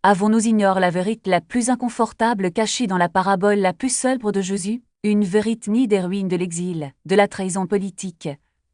Avons-nous ignore la vérité la plus inconfortable cachée dans la parabole la plus célèbre de Jésus, une vérité née des ruines de l'exil, de la trahison politique,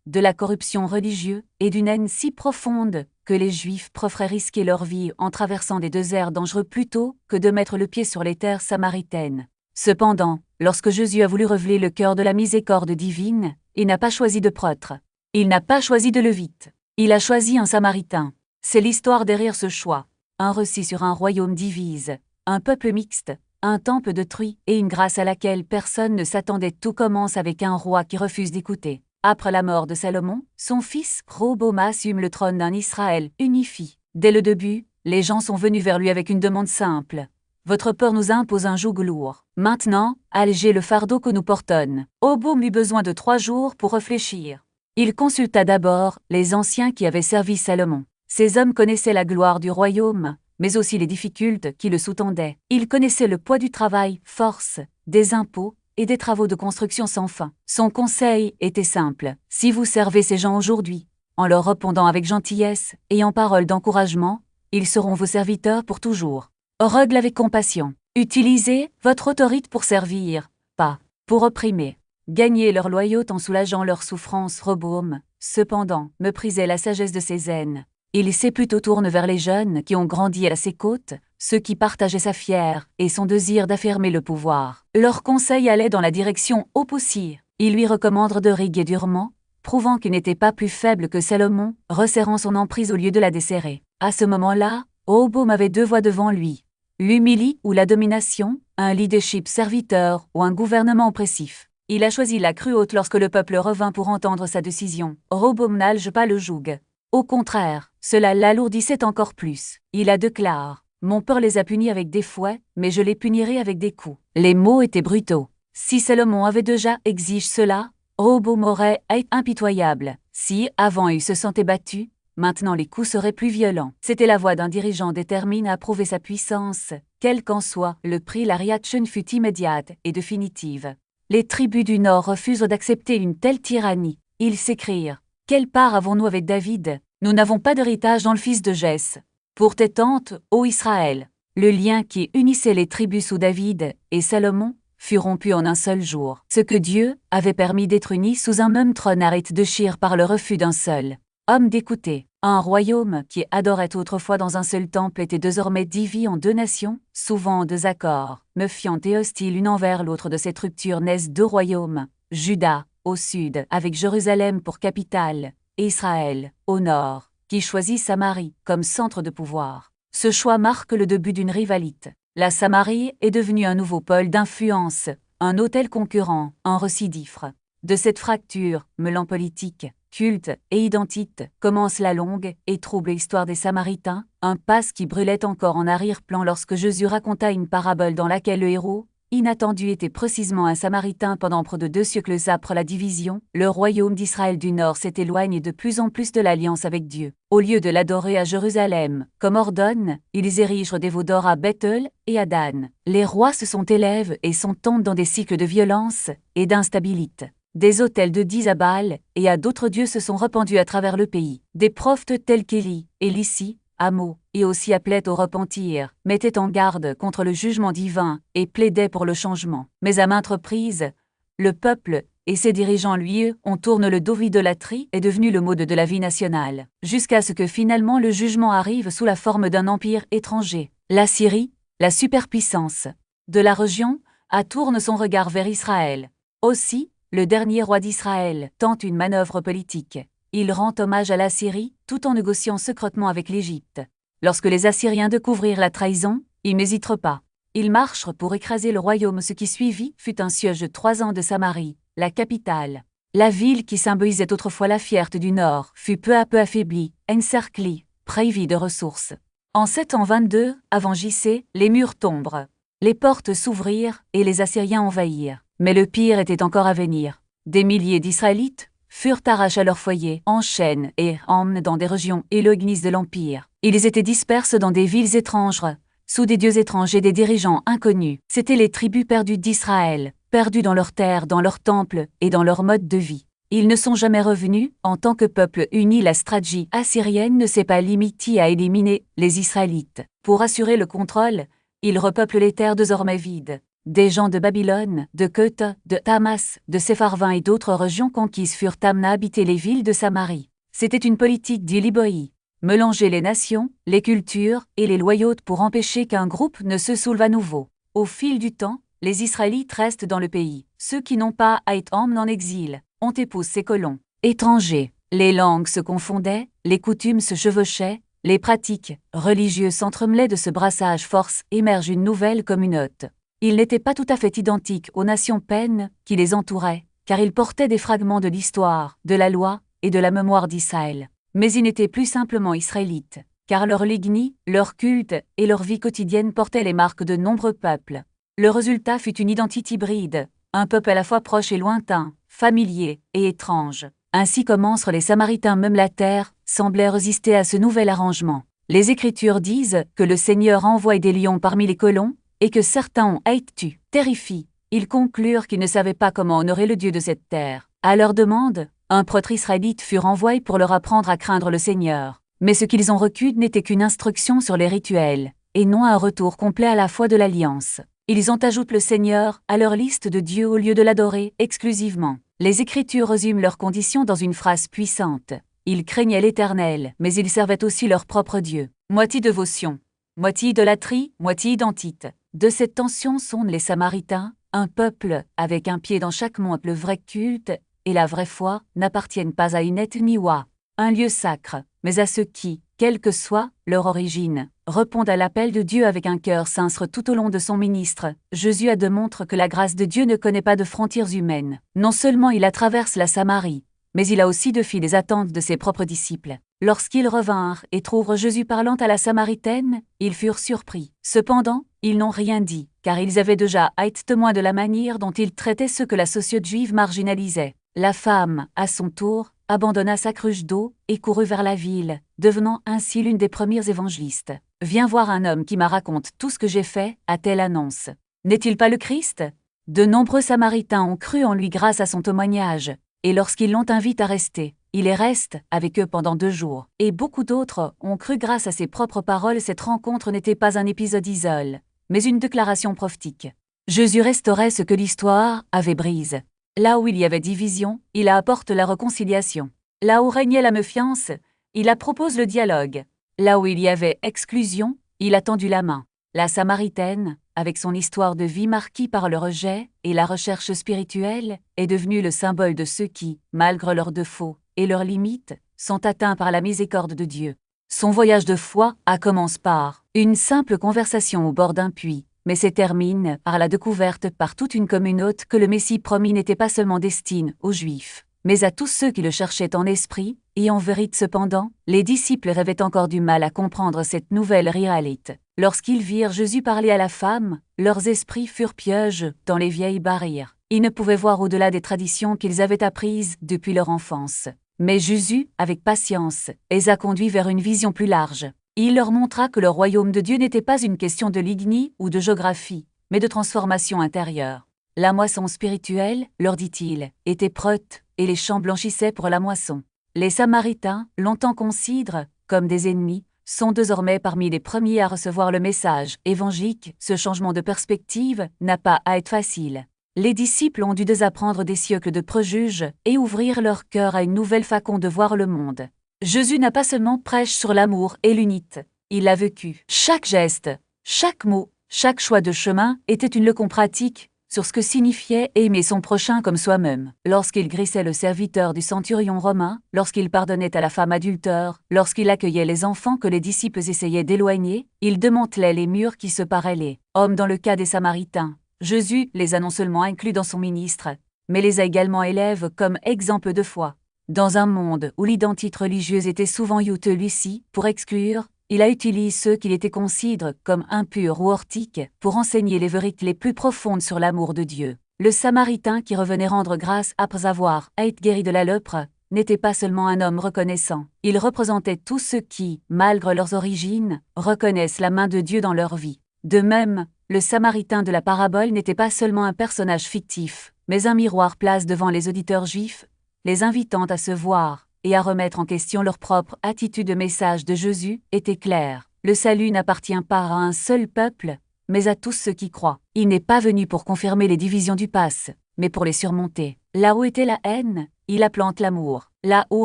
de la corruption religieuse et d'une haine si profonde que les Juifs préféraient risquer leur vie en traversant des déserts dangereux plutôt que de mettre le pied sur les terres samaritaines. Cependant, lorsque Jésus a voulu révéler le cœur de la miséricorde divine, il n'a pas choisi de prêtre. Il n'a pas choisi de lévite. Il a choisi un samaritain. C'est l'histoire derrière ce choix. Un récit sur un royaume divise, un peuple mixte, un temple détruit et une grâce à laquelle personne ne s'attendait. Tout commence avec un roi qui refuse d'écouter. Après la mort de Salomon, son fils Roboam assume le trône d'un Israël unifié. Dès le début, les gens sont venus vers lui avec une demande simple. Votre peur nous impose un joug lourd. Maintenant, allégez le fardeau que nous portons. Roboam eut besoin de 3 jours pour réfléchir. Il consulta d'abord les anciens qui avaient servi Salomon. Ces hommes connaissaient la gloire du royaume, mais aussi les difficultés qui le sous-tendaient. Ils connaissaient le poids du travail, force, des impôts et des travaux de construction sans fin. Son conseil était simple. Si vous servez ces gens aujourd'hui, en leur répondant avec gentillesse et en paroles d'encouragement, ils seront vos serviteurs pour toujours. Règle avec compassion. Utilisez votre autorité pour servir, pas pour opprimer. Gagnez leur loyauté en soulageant leur souffrance. Roboam, cependant, méprisait la sagesse de ses aînes. Il s'est plutôt tourné vers les jeunes qui ont grandi à ses côtes, ceux qui partageaient sa fière et son désir d'affirmer le pouvoir. Leur conseil allait dans la direction opposée. Il lui recommande de riguer durement, prouvant qu'il n'était pas plus faible que Salomon, resserrant son emprise au lieu de la desserrer. À ce moment-là, Roboam avait 2 voies devant lui. L'humilie ou la domination, un leadership serviteur ou un gouvernement oppressif. Il a choisi la crue haute lorsque le peuple revint pour entendre sa décision. Roboam n'allège pas le joug. Au contraire, cela l'alourdissait encore plus. Il a déclaré « Mon père les a punis avec des fouets, mais je les punirai avec des coups. » Les mots étaient brutaux. Si Salomon avait déjà exigé cela, Roboam aurait été impitoyable. Si, avant, il se sentait battu, maintenant les coups seraient plus violents. C'était la voix d'un dirigeant déterminé à prouver sa puissance. Quel qu'en soit le prix, la réaction fut immédiate et définitive. Les tribus du Nord refusent d'accepter une telle tyrannie. Ils s'écrient « Quelle part avons-nous avec David? Nous n'avons pas d'héritage dans le fils de Jesse. Pour tes tentes, ô Israël, le lien qui unissait les tribus sous David et Salomon fut rompu en un seul jour. Ce que Dieu avait permis d'être uni sous un même trône arrête de chier par le refus d'un seul homme d'écouter. Un royaume qui adorait autrefois dans un seul temple était désormais divisé en 2 nations, souvent en désaccord, méfiantes et hostiles l'une envers l'autre. De cette rupture naissent 2 royaumes, Juda, au sud, avec Jérusalem pour capitale, et Israël, au nord, qui choisit Samarie comme centre de pouvoir. Ce choix marque le début d'une rivalité. La Samarie est devenue un nouveau pôle d'influence, un hôtel concurrent, un récidif. De cette fracture, mêlant politique, culte et identité, commence la longue et trouble histoire des Samaritains, un passe qui brûlait encore en arrière-plan lorsque Jésus raconta une parabole dans laquelle le héros, inattendu, était précisément un Samaritain. Pendant près de 2 siècles après la division, le royaume d'Israël du Nord s'est éloigné de plus en plus de l'alliance avec Dieu. Au lieu de l'adorer à Jérusalem, comme ordonne, ils érigent des veaux d'or à Bethel et à Dan. Les rois se sont élèvent et sont tombés dans des cycles de violence et d'instabilité. Des autels de 10 à Baal et à d'autres dieux se sont répandus à travers le pays. Des prophètes tels qu'Élie, Élisée, Amos, et aussi appelaient au repentir, mettaient en garde contre le jugement divin et plaidaient pour le changement. Mais à maintes reprises, le peuple et ses dirigeants lui ont tourné le dos. L'idolâtrie est devenu le mode de la vie nationale, jusqu'à ce que finalement le jugement arrive sous la forme d'un empire étranger. La Syrie, la superpuissance de la région, tourne son regard vers Israël. Aussi, le dernier roi d'Israël tente une manœuvre politique. Il rend hommage à la Syrie tout en négociant secrètement avec l'Égypte. Lorsque les Assyriens découvrirent la trahison, ils n'hésitèrent pas. Ils marchèrent pour écraser le royaume. Ce qui suivit fut un siège de 3 ans de Samarie, la capitale. La ville qui symbolisait autrefois la fierté du Nord fut peu à peu affaiblie, encerclée, privée de ressources. En 722, avant JC, les murs tombèrent. Les portes s'ouvrirent et les Assyriens envahirent. Mais le pire était encore à venir. Des milliers d'Israélites furent arrachés à leur foyer, en chaînes et emmenés dans des régions éloignées de l'Empire. Ils étaient disperses dans des villes étranges, sous des dieux étrangers et des dirigeants inconnus. C'étaient les tribus perdues d'Israël, perdues dans leurs terres, dans leurs temples et dans leur mode de vie. Ils ne sont jamais revenus. En tant que peuple uni, la stratégie assyrienne ne s'est pas limitée à éliminer les Israélites. Pour assurer le contrôle, ils repeuplent les terres désormais vides. Des gens de Babylone, de Keut, de Tamas, de Sepharvaim et d'autres régions conquises furent amenés à habiter les villes de Samarie. C'était une politique d'Iliboï. Mélanger les nations, les cultures et les loyautés pour empêcher qu'un groupe ne se soulève à nouveau. Au fil du temps, les Israélites restent dans le pays. Ceux qui n'ont pas à être emmenés en exil ont épousé ces colons étrangers. Les langues se confondaient, les coutumes se chevauchaient, les pratiques religieuses s'entremêlaient. De ce brassage force émerge une nouvelle communauté. Ils n'étaient pas tout à fait identiques aux nations païennes qui les entouraient, car ils portaient des fragments de l'histoire, de la loi et de la mémoire d'Israël. Mais ils n'étaient plus simplement israélites, car leur lignie, leur culte et leur vie quotidienne portaient les marques de nombreux peuples. Le résultat fut une identité hybride, un peuple à la fois proche et lointain, familier et étrange. Ainsi commencent les Samaritains. Même la terre semblait résister à ce nouvel arrangement. Les Écritures disent que le Seigneur envoie des lions parmi les colons et que certains ont été tués. Terrifiés, ils conclurent qu'ils ne savaient pas comment honorer le Dieu de cette terre. À leur demande, un prêtre israélite fut renvoyé pour leur apprendre à craindre le Seigneur. Mais ce qu'ils ont reçu n'était qu'une instruction sur les rituels, et non un retour complet à la foi de l'Alliance. Ils ont ajouté le Seigneur à leur liste de dieux au lieu de l'adorer exclusivement. Les Écritures résument leurs conditions dans une phrase puissante. Ils craignaient l'Éternel, mais ils servaient aussi leur propre Dieu. Moitié dévotion, moitié idolâtrie, moitié identité. De cette tension sont les Samaritains, un peuple avec un pied dans chaque monde. Le vrai culte et la vraie foi n'appartiennent pas à une ethnie ou à un lieu sacre, mais à ceux qui, quelle que soit leur origine, répondent à l'appel de Dieu avec un cœur sincère. Tout au long de son ministre, Jésus a démontré que la grâce de Dieu ne connaît pas de frontières humaines. Non seulement il a traversé la Samarie, mais il a aussi défié les attentes de ses propres disciples. Lorsqu'ils revinrent et trouvèrent Jésus parlant à la Samaritaine, ils furent surpris. Cependant, ils n'ont rien dit, car ils avaient déjà été témoins de la manière dont il traitait ceux que la société juive marginalisait. La femme, à son tour, abandonna sa cruche d'eau et courut vers la ville, devenant ainsi l'une des premières évangélistes. « Viens voir un homme qui m'a raconte tout ce que j'ai fait », a-t-elle annonce. N'est-il pas le Christ? De nombreux Samaritains ont cru en lui grâce à son témoignage, et lorsqu'ils l'ont invité à rester, il y reste avec eux pendant 2 jours. Et beaucoup d'autres ont cru grâce à ses propres paroles. Cette rencontre n'était pas un épisode isolé, mais une déclaration prophétique. Jésus restaurait ce que l'histoire avait brisé. Là où il y avait division, il apporte la réconciliation. Là où régnait la méfiance, il propose le dialogue. Là où il y avait exclusion, il a tendu la main. La Samaritaine, avec son histoire de vie marquée par le rejet et la recherche spirituelle, est devenue le symbole de ceux qui, malgré leurs défauts et leurs limites, sont atteints par la miséricorde de Dieu. Son voyage de foi commence par une simple conversation au bord d'un puits, mais se termine par la découverte par toute une communauté que le Messie promis n'était pas seulement destiné aux Juifs, mais à tous ceux qui le cherchaient en esprit et en vérité. Cependant, les disciples avaient encore du mal à comprendre cette nouvelle réalité. Lorsqu'ils virent Jésus parler à la femme, leurs esprits furent piégés dans les vieilles barrières. Ils ne pouvaient voir au-delà des traditions qu'ils avaient apprises depuis leur enfance. Mais Jésus, avec patience, les a conduits vers une vision plus large. Il leur montra que le royaume de Dieu n'était pas une question de lignie ou de géographie, mais de transformation intérieure. La moisson spirituelle, leur dit-il, était prête, et les champs blanchissaient pour la moisson. Les Samaritains, longtemps considérés comme des ennemis, sont désormais parmi les premiers à recevoir le message évangélique. Ce changement de perspective n'a pas à être facile. Les disciples ont dû désapprendre des siècles de préjugés et ouvrir leur cœur à une nouvelle façon de voir le monde. Jésus n'a pas seulement prêché sur l'amour et l'unité, il l'a vécu. Chaque geste, chaque mot, chaque choix de chemin était une leçon pratique sur ce que signifiait aimer son prochain comme soi-même. Lorsqu'il grissait le serviteur du centurion romain, lorsqu'il pardonnait à la femme adultère, lorsqu'il accueillait les enfants que les disciples essayaient d'éloigner, il démantelait les murs qui séparaient les hommes. Dans le cas des Samaritains, Jésus les a non seulement inclus dans son ministre, mais les a également élèves comme exemple de foi. Dans un monde où l'identité religieuse était souvent utilisée pour exclure, il a utilisé ceux qu'il était considérés comme impurs ou ortiques pour enseigner les vérités les plus profondes sur l'amour de Dieu. Le Samaritain qui revenait rendre grâce après avoir été guéri de la lèpre n'était pas seulement un homme reconnaissant. Il représentait tous ceux qui, malgré leurs origines, reconnaissent la main de Dieu dans leur vie. De même, le Samaritain de la parabole n'était pas seulement un personnage fictif, mais un miroir placé devant les auditeurs juifs les invitant à se voir et à remettre en question leur propre attitude. Le message de Jésus était clair. Le salut n'appartient pas à un seul peuple, mais à tous ceux qui croient. Il n'est pas venu pour confirmer les divisions du passé, mais pour les surmonter. Là où était la haine, il implante l'amour. Là où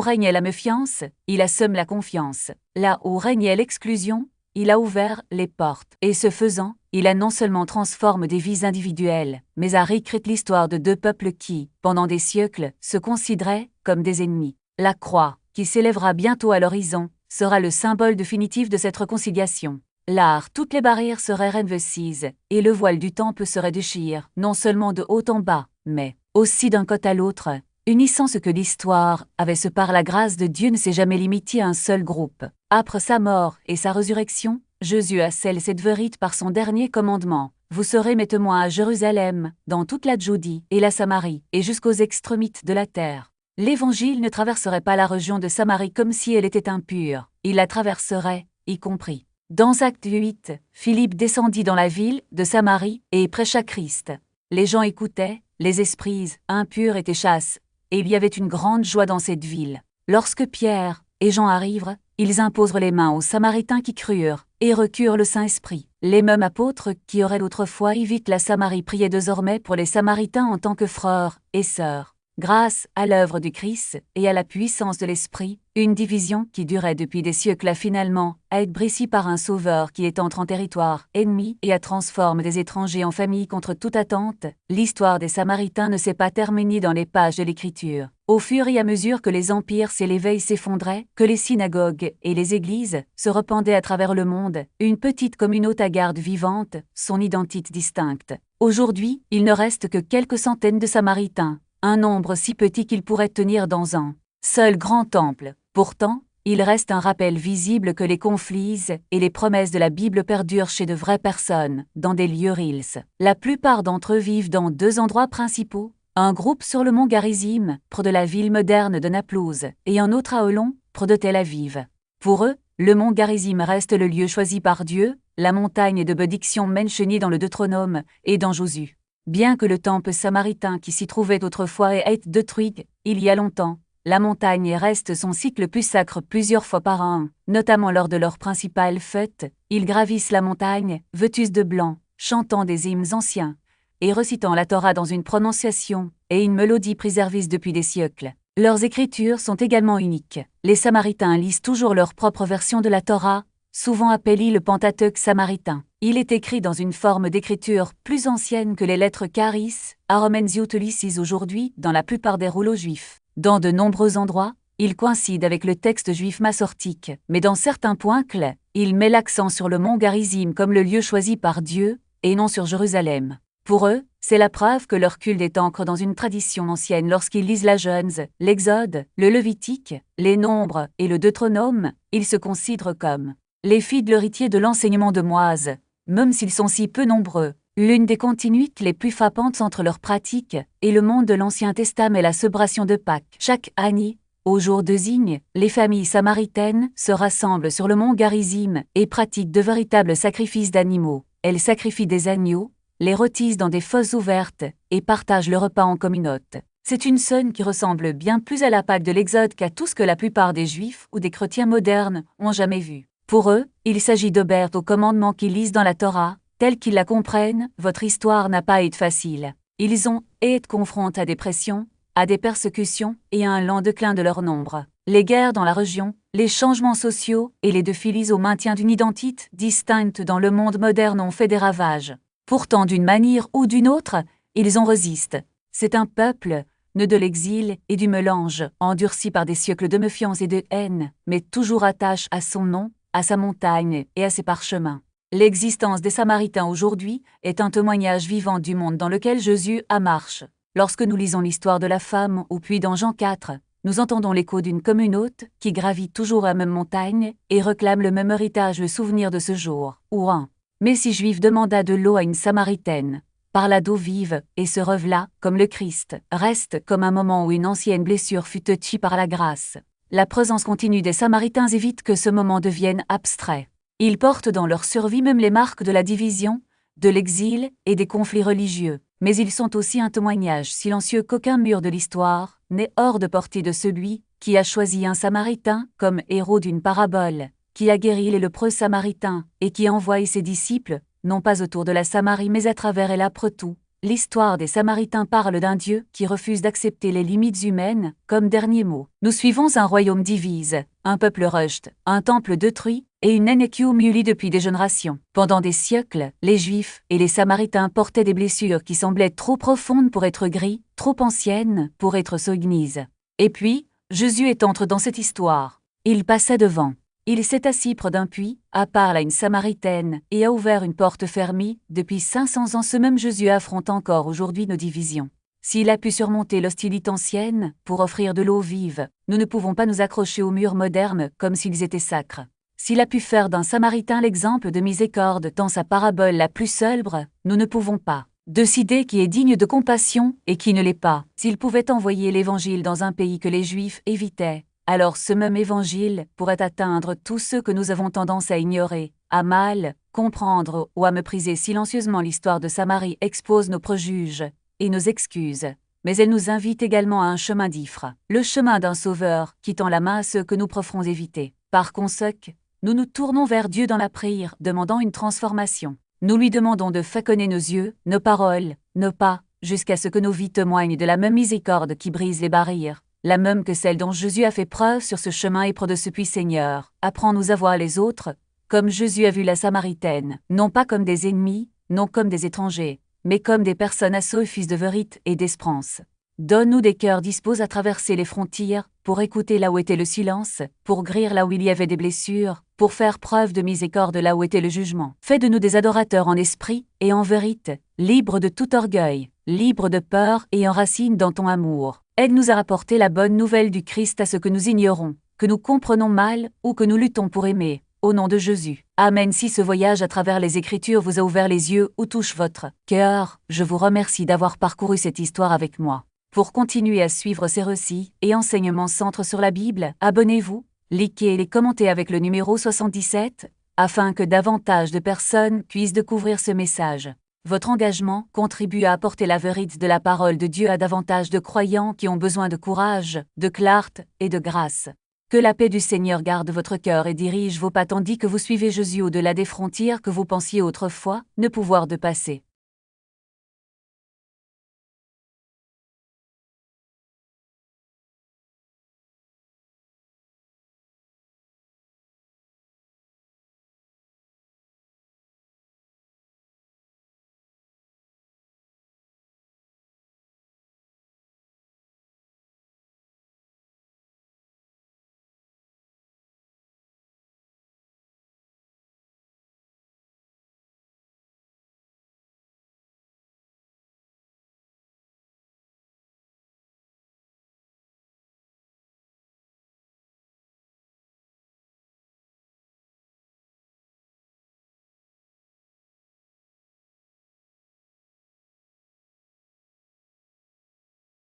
régnait la méfiance, il assomme la confiance. Là où régnait l'exclusion, il a ouvert les portes. Et ce faisant, il a non seulement transformé des vies individuelles, mais a réécrit l'histoire de deux peuples qui, pendant des siècles, se considéraient comme des ennemis. La croix, qui s'élèvera bientôt à l'horizon, sera le symbole définitif de cette réconciliation. L'art, toutes les barrières seraient renversées, et le voile du temple serait déchiré, non seulement de haut en bas, mais aussi d'un côté à l'autre, unissant ce que l'histoire avait ce par la grâce de Dieu ne s'est jamais limité à un seul groupe. Après sa mort et sa résurrection, Jésus a scellé cette vérité par son dernier commandement. Vous serez mes témoins à Jérusalem, dans toute la Judée et la Samarie, et jusqu'aux extrémités de la terre. L'Évangile ne traverserait pas la région de Samarie comme si elle était impure, il la traverserait, y compris. Dans Acte 8, Philippe descendit dans la ville de Samarie et prêcha Christ. Les gens écoutaient, les esprits impurs étaient chassés, et il y avait une grande joie dans cette ville. Lorsque Pierre et Jean arrivent, ils imposent les mains aux Samaritains qui crurent, et recurent le Saint-Esprit. Les mêmes apôtres qui auraient autrefois évité la Samarie priaient désormais pour les Samaritains en tant que frères et sœurs. Grâce à l'œuvre du Christ et à la puissance de l'Esprit, une division qui durait depuis des siècles a finalement à être brisée par un sauveur qui est entré en territoire ennemi et a transformé des étrangers en famille contre toute attente. L'histoire des Samaritains ne s'est pas terminée dans les pages de l'Écriture. Au fur et à mesure que les empires s'élevaient et s'effondraient, que les synagogues et les églises se répandaient à travers le monde, une petite communauté garde vivante son identité distincte. Aujourd'hui, il ne reste que quelques centaines de Samaritains, un nombre si petit qu'il pourrait tenir dans un seul grand temple. Pourtant, il reste un rappel visible que les conflits et les promesses de la Bible perdurent chez de vraies personnes, dans des lieux réels. La plupart d'entre eux vivent dans deux endroits principaux, un groupe sur le mont Garizim, près de la ville moderne de Naplouse, et un autre à Olon, près de Tel Aviv. Pour eux, le mont Garizim reste le lieu choisi par Dieu, la montagne de bénédiction mentionnée dans le Deutéronome et dans Josué. Bien que le temple samaritain qui s'y trouvait autrefois ait été détruit, il y a longtemps, la montagne reste son site le plus sacre plusieurs fois par an, notamment lors de leur principale fête. Ils gravissent la montagne, vêtus de blanc, chantant des hymnes anciens, et récitant la Torah dans une prononciation et une mélodie préservées depuis des siècles. Leurs écritures sont également uniques. Les Samaritains lisent toujours leur propre version de la Torah, souvent appelée le Pentateuque samaritain. Il est écrit dans une forme d'écriture plus ancienne que les lettres Charis, Aromens utilisées aujourd'hui dans la plupart des rouleaux juifs. Dans de nombreux endroits, il coïncide avec le texte juif massortique, mais dans certains points clés, il met l'accent sur le mont Garizim comme le lieu choisi par Dieu, et non sur Jérusalem. Pour eux, c'est la preuve que leur culte est ancré dans une tradition ancienne. Lorsqu'ils lisent la Genèse, l'Exode, le Lévitique, les Nombres et le Deutéronome, ils se considèrent comme les filles de l'héritier de l'enseignement de Moïse. Même s'ils sont si peu nombreux, l'une des continuités les plus frappantes entre leurs pratiques et le monde de l'Ancien Testament est la célébration de Pâques. Chaque année, au jour de Zigne, les familles samaritaines se rassemblent sur le mont Garizim et pratiquent de véritables sacrifices d'animaux. Elles sacrifient des agneaux, les rôtissent dans des fosses ouvertes et partagent le repas en communauté. C'est une scène qui ressemble bien plus à la Pâque de l'Exode qu'à tout ce que la plupart des Juifs ou des chrétiens modernes ont jamais vu. Pour eux, il s'agit d'obéir aux commandements qu'ils lisent dans la Torah, tels qu'ils la comprennent. Votre histoire n'a pas été facile. Ils ont été confrontés à des pressions, à des persécutions et à un lent déclin de leur nombre. Les guerres dans la région, les changements sociaux et les défis au maintien d'une identité distincte dans le monde moderne ont fait des ravages. Pourtant, d'une manière ou d'une autre, ils ont résisté. C'est un peuple, né de l'exil et du mélange, endurci par des siècles de méfiance et de haine, mais toujours attaché à son nom, à sa montagne et à ses parchemins. L'existence des Samaritains aujourd'hui est un témoignage vivant du monde dans lequel Jésus a marché. Lorsque nous lisons l'histoire de la femme ou puis dans Jean 4, nous entendons l'écho d'une communauté qui gravit toujours la même montagne et réclame le même héritage, le souvenir de ce jour, où un Messie juif demanda de l'eau à une Samaritaine, parla d'eau vive et se révéla comme le Christ, reste comme un moment où une ancienne blessure fut touchée par la grâce. La présence continue des Samaritains évite que ce moment devienne abstrait. Ils portent dans leur survie même les marques de la division, de l'exil et des conflits religieux. mais ils sont aussi un témoignage silencieux qu'aucun mur de l'histoire n'est hors de portée de celui qui a choisi un Samaritain comme héros d'une parabole, qui a guéri les lépreux samaritains et qui envoie ses disciples, non pas autour de la Samarie mais à travers elle après tout. L'histoire des Samaritains parle d'un Dieu qui refuse d'accepter les limites humaines comme dernier mot. Nous suivons un royaume divise, un peuple rejette, un temple détruit et une haine qui humilie depuis des générations. Pendant des siècles, les Juifs et les Samaritains portaient des blessures qui semblaient trop profondes pour être gris, trop anciennes pour être soignies. Et puis, Jésus entre dans cette histoire. Il passait devant. Il s'est assis près d'un puits, a parlé à une Samaritaine et a ouvert une porte fermée. Depuis 500 ans, ce même Jésus affronte encore aujourd'hui nos divisions. S'il a pu surmonter l'hostilité ancienne pour offrir de l'eau vive, nous ne pouvons pas nous accrocher aux murs modernes comme s'ils étaient sacres. S'il a pu faire d'un Samaritain l'exemple de miséricorde dans sa parabole la plus célèbre, nous ne pouvons pas décider qui est digne de compassion et qui ne l'est pas. S'il pouvait envoyer l'Évangile dans un pays que les Juifs évitaient, alors ce même Évangile pourrait atteindre tous ceux que nous avons tendance à ignorer, à mal comprendre ou à mépriser silencieusement. L'histoire de Samarie expose nos préjugés et nos excuses, mais elle nous invite également à un chemin d'Ifre, le chemin d'un sauveur qui tend la main à ceux que nous préférons éviter. Par conséquent, nous nous tournons vers Dieu dans la prière, demandant une transformation. Nous lui demandons de façonner nos yeux, nos paroles, nos pas, jusqu'à ce que nos vies témoignent de la même miséricorde qui brise les barrières, la même que celle dont Jésus a fait preuve sur ce chemin et près de ce puits. Seigneur, apprends-nous à voir les autres, comme Jésus a vu la Samaritaine, non pas comme des ennemis, non comme des étrangers, mais comme des personnes assaut fils de vérité et d'espérance. Donne-nous des cœurs disposés à traverser les frontières, pour écouter là où était le silence, pour guérir là où il y avait des blessures, pour faire preuve de miséricorde là où était le jugement. Fais de nous des adorateurs en esprit et en vérité, libres de tout orgueil, libres de peur et enracinés dans ton amour. Aide-nous à rapporter la bonne nouvelle du Christ à ceux que nous ignorons, que nous comprenons mal ou que nous luttons pour aimer. Au nom de Jésus. Amen. Si ce voyage à travers les Écritures vous a ouvert les yeux ou touche votre cœur, je vous remercie d'avoir parcouru cette histoire avec moi. Pour continuer à suivre ces récits et enseignements centrés sur la Bible, abonnez-vous, likez et les commentez avec le numéro 77, afin que davantage de personnes puissent découvrir ce message. Votre engagement contribue à apporter la vérité de la parole de Dieu à davantage de croyants qui ont besoin de courage, de clarté et de grâce. Que la paix du Seigneur garde votre cœur et dirige vos pas tandis que vous suivez Jésus au-delà des frontières que vous pensiez autrefois ne pouvoir dépasser.